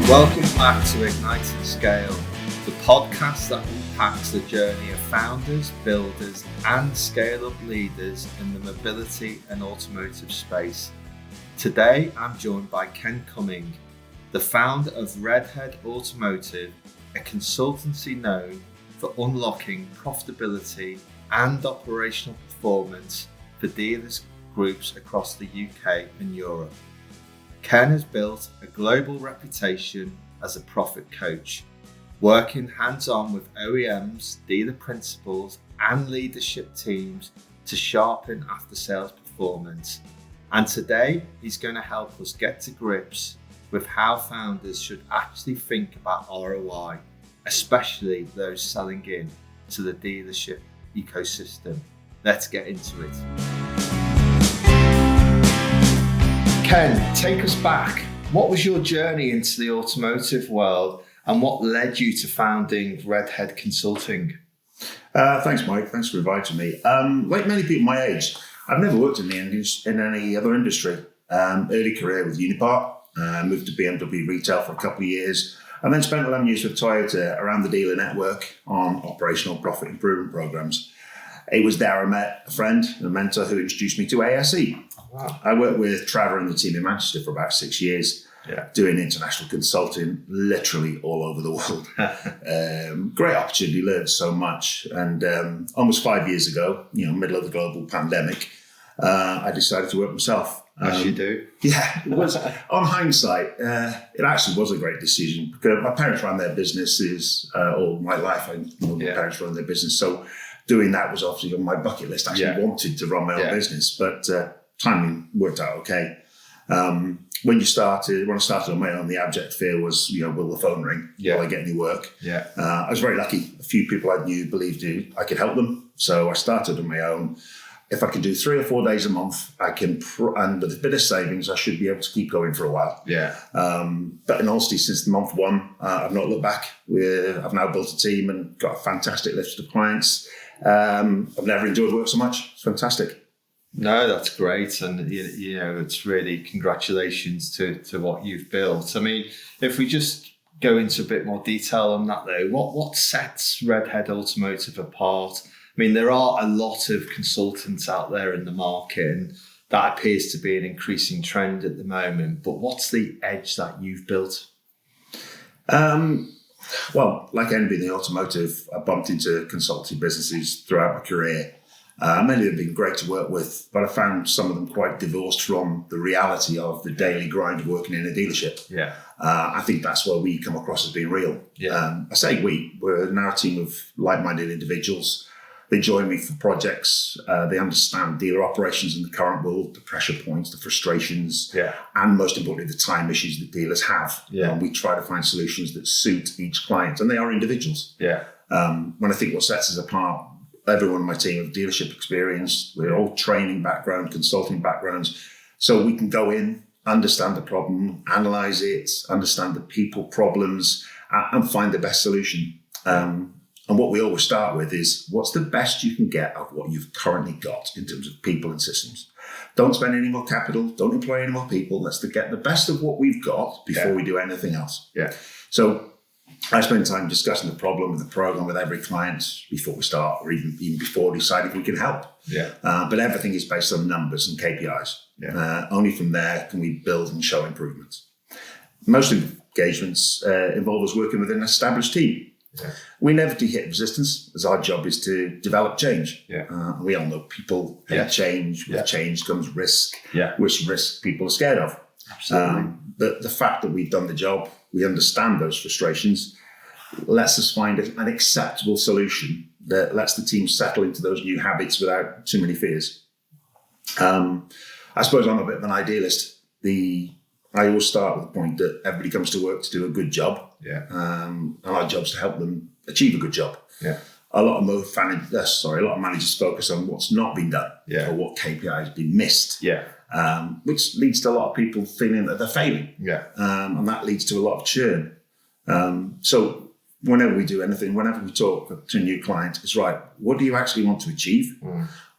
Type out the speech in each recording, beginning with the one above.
Welcome back to Ignite&Scale, the podcast that unpacks the journey of founders, builders, and scale-up leaders in the mobility and automotive space. Today, I'm joined by Ken Cumming, the founder of Redhead Automotive, a consultancy known for unlocking profitability and operational performance for dealers groups across the UK and Europe. Ken has built a global reputation as a profit coach, working hands-on with OEMs, dealer principals, and leadership teams to sharpen after-sales performance. And today, he's going to help us get to grips with how founders should actually think about ROI, especially those selling in to the dealership ecosystem. Let's get into it. Ken, take us back. What was your journey into the automotive world and what led you to founding Redhead Consulting? Thanks, Mike. Thanks for inviting me. Like many people my age, I've never worked in any other industry. Early career with Unipart, moved to BMW retail for a couple of years, and then spent 11 years with Toyota around the dealer network on operational profit improvement programs. It was there I met a friend and a mentor who introduced me to ASE. Wow. I worked with Trevor and the team in Manchester for about 6 years, doing international consulting literally all over the world. Great opportunity, learned so much. And almost 5 years ago, middle of the global pandemic, I decided to work myself. As you do. Yeah, it was. On hindsight, it actually was a great decision because my parents ran their businesses all my life. My parents run their business. So doing that was obviously on my bucket list. I actually wanted to run my own business, but timing worked out okay. When I started on my own, the abject fear was, will the phone ring? Will I get any work? I was very lucky. A few people I knew believed I could help them. So I started on my own. If I can do 3 or 4 days a month, I can, and with a bit of savings, I should be able to keep going for a while. But in honesty, since month one, I've not looked back. I've now built a team and got a fantastic list of clients. I've never enjoyed work so much. It's fantastic. No, that's great. And, it's really congratulations to what you've built. I mean, if we just go into a bit more detail on that, though, what sets Redhead Automotive apart? I mean, there are a lot of consultants out there in the market, and that appears to be an increasing trend at the moment. But what's the edge that you've built? Well, like anybody in the automotive, I bumped into consulting businesses throughout my career. Many of them have been great to work with, but I found some of them quite divorced from the reality of the daily grind of working in a dealership. I think that's where we come across as being real. I say we're now a team of like-minded individuals. They join me for projects. They understand dealer operations in the current world, the pressure points, the frustrations, and most importantly, the time issues that dealers have. We try to find solutions that suit each client, and they are individuals. When I think what sets us apart, everyone on my team have dealership experience. We're all training background, consulting backgrounds, so we can go in, understand the problem, analyze it, understand the people problems, and find the best solution. And what we always start with is, what's the best you can get of what you've currently got in terms of people and systems? Don't spend any more capital. Don't employ any more people. Let's get the best of what we've got before we do anything else. So I spend time discussing the problem with the program with every client before we start, or even before deciding if we can help. But everything is based on numbers and KPIs. Only from there can we build and show improvements. Most engagements involve us working with an established team. We inevitably hit resistance, as our job is to develop change. We all know people hate change. With change comes risk, which risk people are scared of. But the fact that we've done the job, we understand those frustrations, lets us find an acceptable solution that lets the team settle into those new habits without too many fears. I suppose I'm a bit of an idealist. I always start with the point that everybody comes to work to do a good job. And our job is to help them achieve a good job. A lot of managers focus on what's not been done or what KPI has been missed. Which leads to a lot of people feeling that they're failing. And that leads to a lot of churn. So whenever we do anything, whenever we talk to a new client, it's right, what do you actually want to achieve?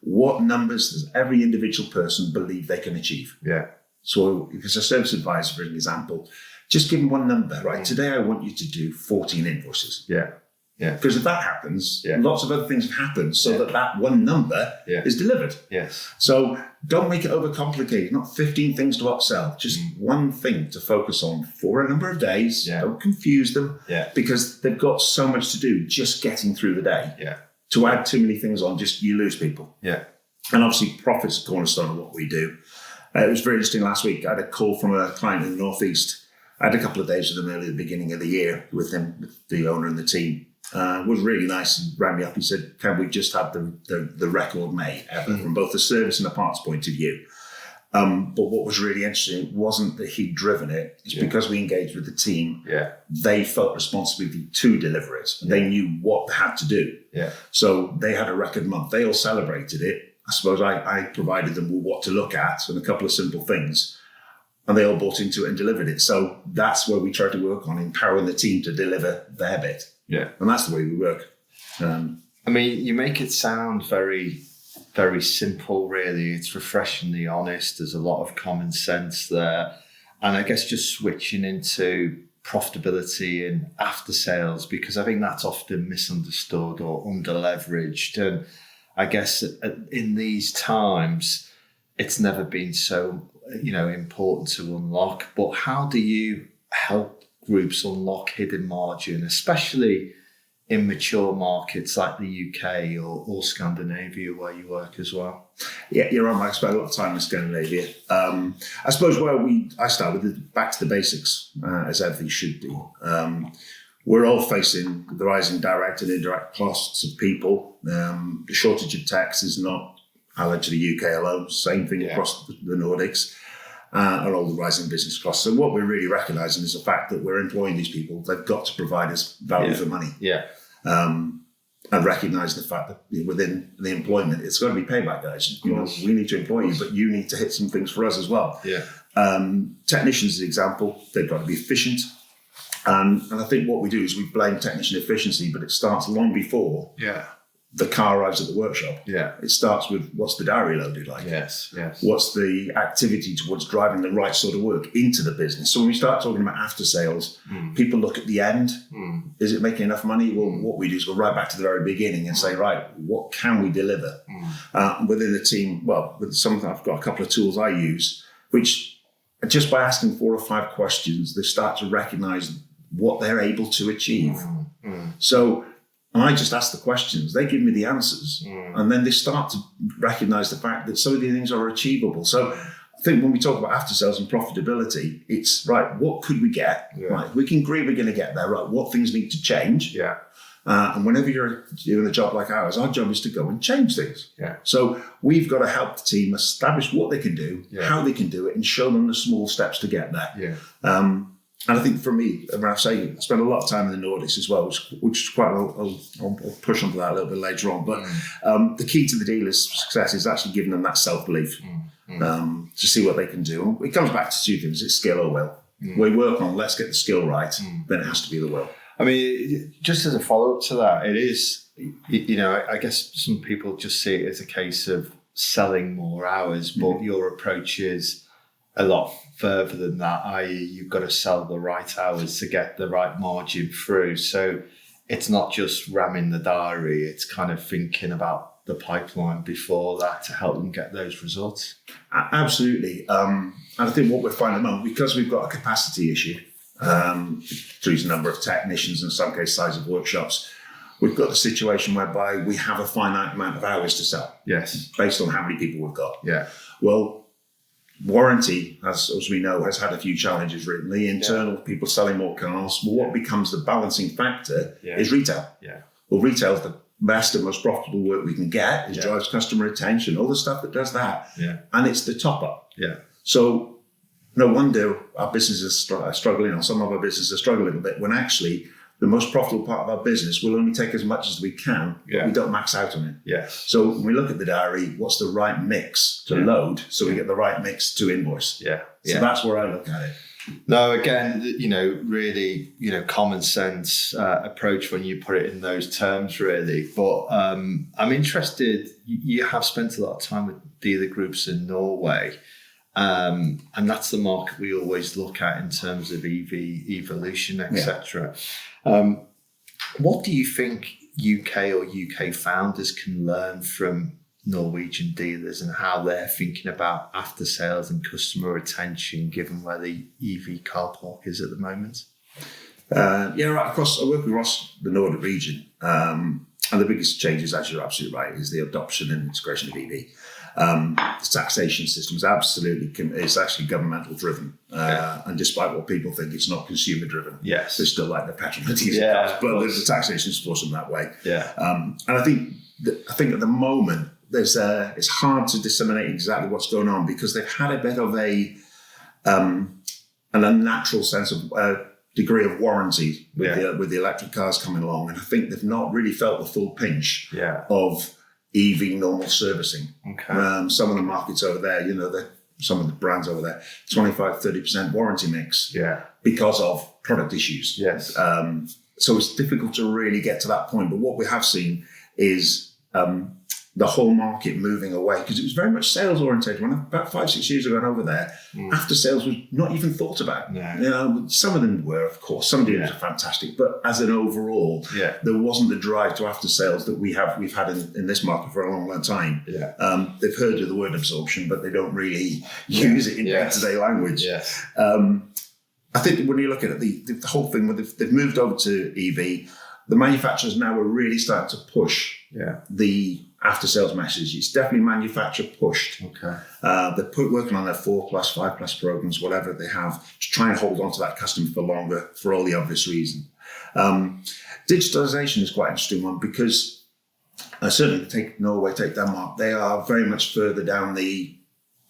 What numbers does every individual person believe they can achieve? So if it's a service advisor, for example, just give them one number, right? Today, I want you to do 14 invoices. Yeah. Yeah. Because if that happens, lots of other things have happened so that one number is delivered. Yes. So don't make it overcomplicated. Not 15 things to upsell, just one thing to focus on for a number of days. Yeah. Don't confuse them because they've got so much to do just getting through the day. Yeah. To add too many things on, just you lose people. Yeah. And obviously profit's a cornerstone of what we do. It was very interesting last week. I had a call from a client in the Northeast. I had a couple of days with them early at the beginning of the year with him, with the owner and the team. It was really nice. He rang me up. He said, "Can we just have the record May ever from both the service and the parts point of view?" But what was really interesting wasn't that he'd driven it. It's because we engaged with the team. Yeah. They felt responsibility to deliver it. They knew what they had to do. Yeah. So they had a record month. They all celebrated it. I suppose I provided them with what to look at and a couple of simple things. And they all bought into it and delivered it. So that's where we try to work on empowering the team to deliver their bit. Yeah. And that's the way we work. I mean, you make it sound very, very simple, really. It's refreshingly honest. There's a lot of common sense there. And I guess just switching into profitability and after sales, because I think that's often misunderstood or under-leveraged. And I guess in these times, it's never been so, important to unlock. But how do you help groups unlock hidden margin, especially in mature markets like the UK or Scandinavia, where you work as well? Yeah, you're right, Mike. I spent a lot of time in Scandinavia. I suppose where I start with back to the basics, as everything should be. We're all facing the rising direct and indirect costs of people. The shortage of tax is not allied to the UK alone. Same thing across the Nordics. And all the rising business costs. So what we're really recognising is the fact that we're employing these people. They've got to provide us value for money. Yeah. And recognise the fact that within the employment, it's got to be payback, guys. We need to employ you, but you need to hit some things for us as well. Yeah. Technicians, as an example, they've got to be efficient. And I think what we do is we blame technician efficiency, but it starts long before the car arrives at the workshop. Yeah. It starts with what's the diary loaded like? Yes. What's the activity towards driving the right sort of work into the business? So when we start talking about after sales, people look at the end. Is it making enough money? Well, what we do is go right back to the very beginning and say, right, what can we deliver? Within the team, with something, I've got a couple of tools I use, which just by asking 4 or 5 questions, they start to recognize what they're able to achieve. So I just ask the questions, they give me the answers, and then they start to recognize the fact that some of these things are achievable. So I think when we talk about after sales and profitability, it's right, what could we get? Right, we can agree we're going to get there, right? What things need to change? Yeah. And whenever you're doing a job like ours, our job is to go and change things. Yeah. So we've got to help the team establish what they can do, how they can do it, and show them the small steps to get there. Yeah. And I think for me, when I say I spent a lot of time in the Nordics as well, which is quite, I'll push onto that a little bit later on. But the key to the dealer's success is actually giving them that self-belief to see what they can do. It comes back to 2 things. It's skill or will. We work on, let's get the skill right, then it has to be the will. I mean, just as a follow-up to that, it is, I guess some people just see it as a case of selling more hours, but your approach is a lot further than that, i.e. you've got to sell the right hours to get the right margin through. So it's not just ramming the diary, it's kind of thinking about the pipeline before that to help them get those results. Absolutely. And I think what we're finding at the moment, because we've got a capacity issue, through the number of technicians and in some cases size of workshops, we've got the situation whereby we have a finite amount of hours to sell. Yes. Based on how many people we've got. Yeah. Well, warranty, as we know, has had a few challenges recently. Internal people selling more cars. Well, what becomes the balancing factor is retail. Yeah. Well, retail is the best and most profitable work we can get. It drives customer retention, all the stuff that does that. Yeah. And it's the top up. Yeah. So no wonder our businesses are struggling, or some of our businesses are struggling a little bit, when actually the most profitable part of our business will only take as much as we can, but we don't max out on it. Yes. So when we look at the diary, what's the right mix to load so we get the right mix to invoice? Yeah. So that's where I look at it. No, again, really, common sense approach when you put it in those terms, really. But I'm interested, you have spent a lot of time with dealer groups in Norway. And that's the market we always look at in terms of EV evolution, etc. What do you think UK founders can learn from Norwegian dealers and how they're thinking about after sales and customer retention, given where the EV car park is at the moment? I work across the Nordic region, and the biggest changes, as you're absolutely right, is the adoption and integration of EV. The taxation system is actually governmental driven, and despite what people think, it's not consumer driven. Yes, they still like the petrol and diesel cars, but the taxation is forced in that way. And I think at the moment it's hard to disseminate exactly what's going on because they've had a bit of an unnatural sense of degree of warranty with the electric cars coming along, and I think they've not really felt the full pinch of EV normal servicing. Some of the markets over there, some of the brands over there, 25-30% warranty mix because of product issues. So it's difficult to really get to that point. But what we have seen is the whole market moving away, because it was very much sales orientated. When about 5-6 years ago, I went over there, after sales was not even thought about. Some of them were, of course. Some dealers are fantastic, but as an overall, there wasn't the drive to after sales that we've had in this market for a long time. They've heard of the word absorption, but they don't really use it in day-to-day language. I think when you look at it, the whole thing, they've moved over to EV. The manufacturers now are really starting to push the after-sales message. It's definitely manufacturer pushed. They're working on their 4+, 5+ programs, whatever they have, to try and hold on to that customer for longer, for all the obvious reasons. Digitalization is quite an interesting one because certainly take Norway, take Denmark, they are very much further down the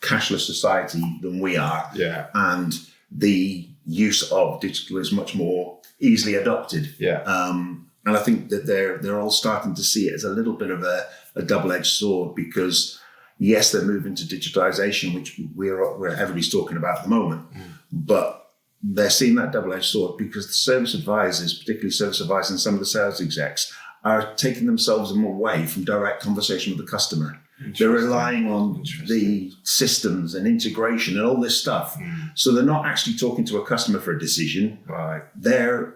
cashless society than we are. And the use of digital is much more easily adopted. And I think that they're all starting to see it as a little bit of a double-edged sword because, yes, they're moving to digitization, which we're everybody's talking about at the moment, but they're seeing that double-edged sword because the service advisors, particularly service advisors and some of the sales execs, are taking themselves away from direct conversation with the customer. They're relying on the systems and integration and all this stuff. So they're not actually talking to a customer for a decision. They're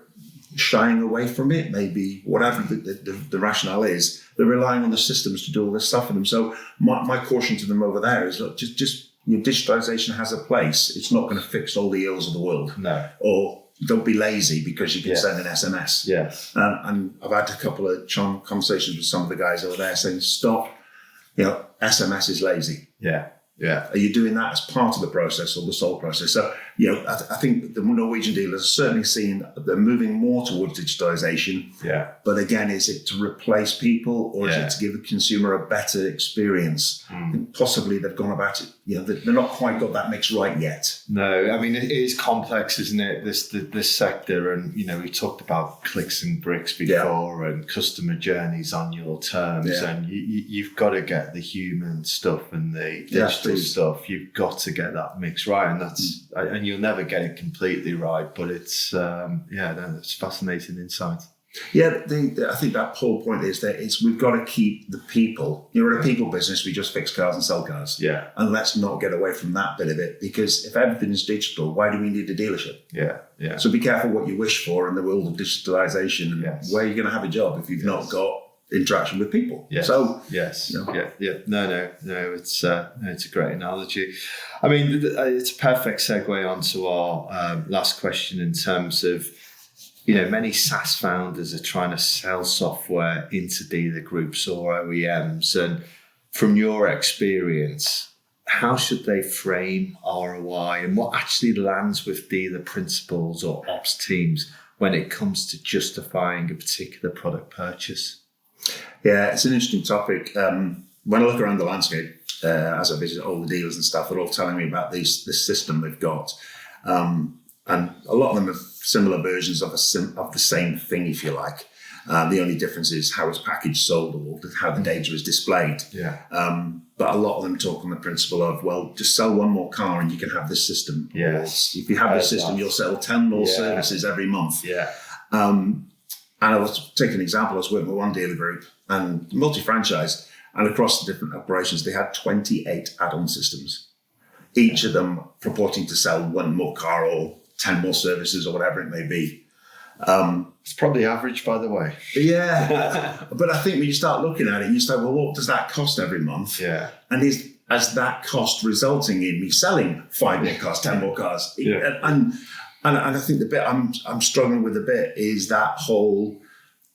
shying away from it, maybe whatever the rationale is. They're relying on the systems to do all this stuff for them. So my caution to them over there is, look, just your digitization has a place. It's not going to fix all the ills of the world. Or don't be lazy because you can send an SMS. And I've had a couple of conversations with some of the guys over there saying, stop, SMS is lazy. Are you doing that as part of the process or the sole process? So, I think the Norwegian dealers are certainly seeing they're moving more towards digitalization. But again, is it to replace people or is it to give the consumer a better experience? And possibly they've gone about it. They're not quite got that mix right yet. No, I mean, it is complex, isn't it? This sector, and we talked about clicks and bricks before, and customer journeys on your terms, and you've got to get the human stuff and the digital stuff. You've got to get that mix right, and that's and you'll never get it completely right. But it's it's fascinating insight. I think that whole point is that we've got to keep the people. We're a people business. We just fix cars and sell cars. And let's not get away from that bit of it, because if everything is digital, why do we need a dealership? So be careful what you wish for in the world of digitalization, and where you're going to have a job if you've not got interaction with people. So no, it's a great analogy. I mean, it's a perfect segue onto our last question in terms of, many SaaS founders are trying to sell software into dealer groups or OEMs. And from your experience, how should they frame ROI and what actually lands with dealer principals or ops teams when it comes to justifying a particular product purchase? It's an interesting topic. When I look around the landscape, as I visit all the dealers and stuff, they're all telling me about this system they've got. And a lot of them have similar versions of the same thing, if you like. The only difference is how it's packaged, sold, or how the data is displayed. But a lot of them talk on the principle of, well, just sell one more car and you can have this system. If you have this system, you'll sell 10 more services every month. And I was taking an example. I was working with one dealer group and multi-franchise, and across the different operations, they had 28 add-on systems. each of them purporting to sell one more car or 10 more services or whatever it may be. It's probably average, by the way. Yeah. But I think when you start looking at it, you say, well, what does that cost every month? Yeah. And is that cost resulting in me selling 5 more cars, 10 more cars? Yeah. And I think the bit I'm struggling with a bit is that whole,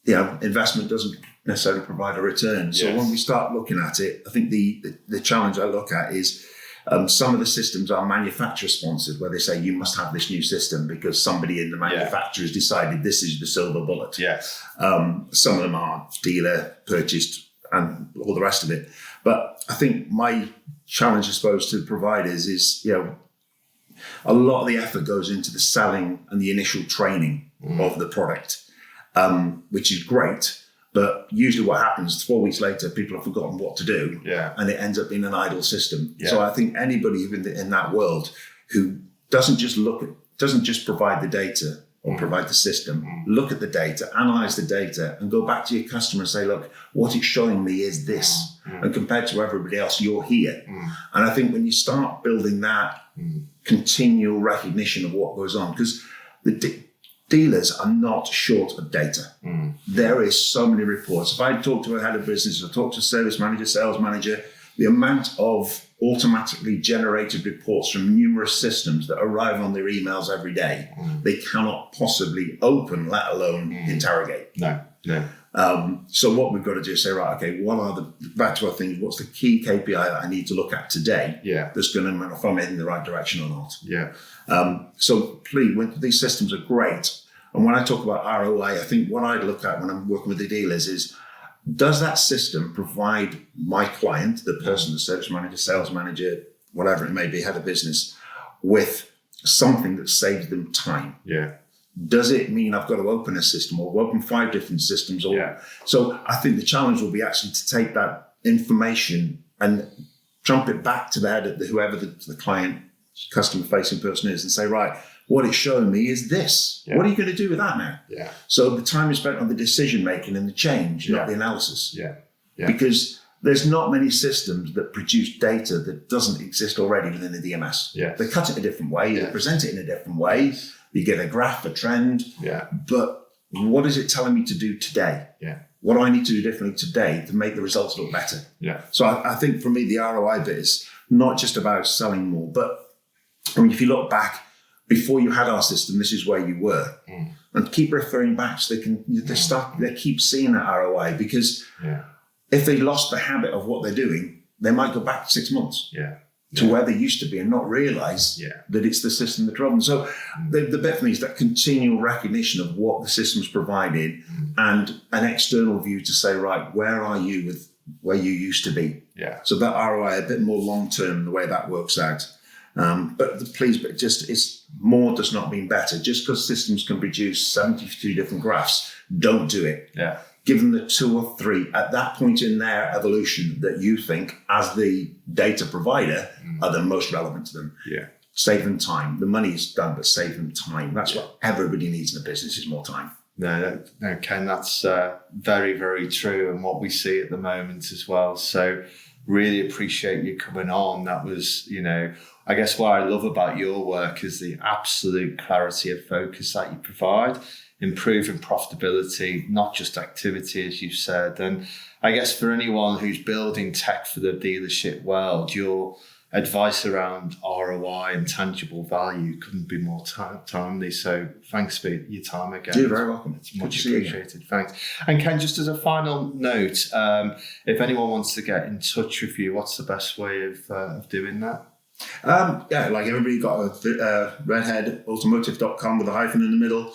investment doesn't necessarily provide a return. So when we start looking at it, I think the challenge I look at is some of the systems are manufacturer sponsored, where they say you must have this new system because somebody in the manufacturer has decided this is the silver bullet. Yes. Some of them are dealer purchased and all the rest of it. But I think my challenge, I suppose, to providers is, a lot of the effort goes into the selling and the initial training of the product, which is great. But usually what happens 4 weeks later, people have forgotten what to do, and it ends up being an idle system. Yeah. So I think anybody in that world who doesn't just provide the data or provide the system, look at the data, analyze the data, and go back to your customer and say, look, what it's showing me is this. And compared to everybody else, you're here. And I think when you start building that continual recognition of what goes on, because the dealers are not short of data. There is so many reports. If I talk to a head of business or talk to a service manager, sales manager, the amount of automatically generated reports from numerous systems that arrive on their emails every day, they cannot possibly open, let alone interrogate. No. So what we've got to do is say, right, okay, back to our things, what's the key KPI that I need to look at today that's going to know if I'm heading in the right direction or not? Yeah. So please, these systems are great. And when I talk about ROI, I think what I look at when I'm working with the dealers is, does that system provide my client, the person, the service manager, sales manager, whatever it may be, head of business, with something that saves them time? Yeah. Does it mean I've got to open a system or open 5 different systems? So I think the challenge will be actually to take that information and jump it back to whoever the client, customer-facing person is, and say, right, what it's showing me is this. Yeah. What are you going to do with that now? Yeah. So the time is spent on the decision-making and the change, not the analysis. Yeah. Because there's not many systems that produce data that doesn't exist already within the DMS. Yeah. They cut it a different way. They present it in a different way. You get a graph, a trend. Yeah. But what is it telling me to do today? Yeah. What do I need to do differently today to make the results look better? Yeah. So I think for me, the ROI bit is not just about selling more, but if you look back, before you had our system, this is where you were. And keep referring back so they keep seeing that ROI, because if they lost the habit of what they're doing, they might go back 6 months to where they used to be and not realize that it's the system that drove them. So the bit for me is that continual recognition of what the system's provided and an external view to say, right, where are you with where you used to be? Yeah. So that ROI, a bit more long-term, the way that works out. But it's more does not mean better. Just because systems can produce 72 different graphs, don't do it. Yeah. Give them the 2 or 3 at that point in their evolution that you think, as the data provider, are the most relevant to them. Yeah. Save them time. The money is done, but save them time. That's what everybody needs in a business, is more time. No, Ken, that's very, very true, and what we see at the moment as well. So really appreciate you coming on. That was, I guess what I love about your work is the absolute clarity of focus that you provide, improving profitability, not just activity, as you said. And I guess for anyone who's building tech for the dealership world, your advice around ROI and tangible value couldn't be more timely. So thanks for your time again. You're very welcome. It's much appreciated. Thanks. And Ken, just as a final note, if anyone wants to get in touch with you, what's the best way of doing that? Like everybody got a redheadautomotive.com with a hyphen in the middle,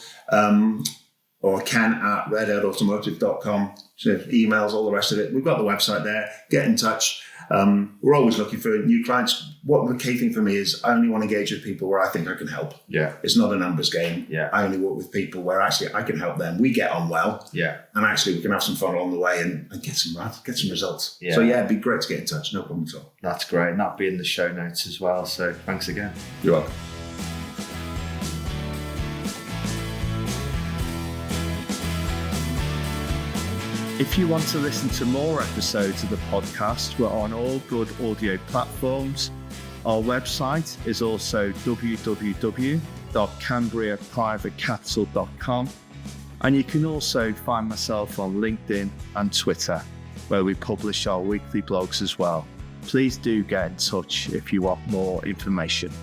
or ken@redheadautomotive.com. So emails, all the rest of it. We've got the website there. Get in touch. We're always looking for new clients. What the key thing for me is I only want to engage with people where I think I can help. Yeah. It's not a numbers game. Yeah. I only work with people where actually I can help them. We get on well. Yeah. And actually we can have some fun along the way and get some results. Yeah. So it'd be great to get in touch. No problem at all. That's great. And that'll be in the show notes as well. So thanks again. You're welcome. If you want to listen to more episodes of the podcast, we're on all good audio platforms. Our website is also www.cambriaprivatecapital.com, and you can also find myself on LinkedIn and Twitter, where we publish our weekly blogs as well. Please do get in touch if you want more information.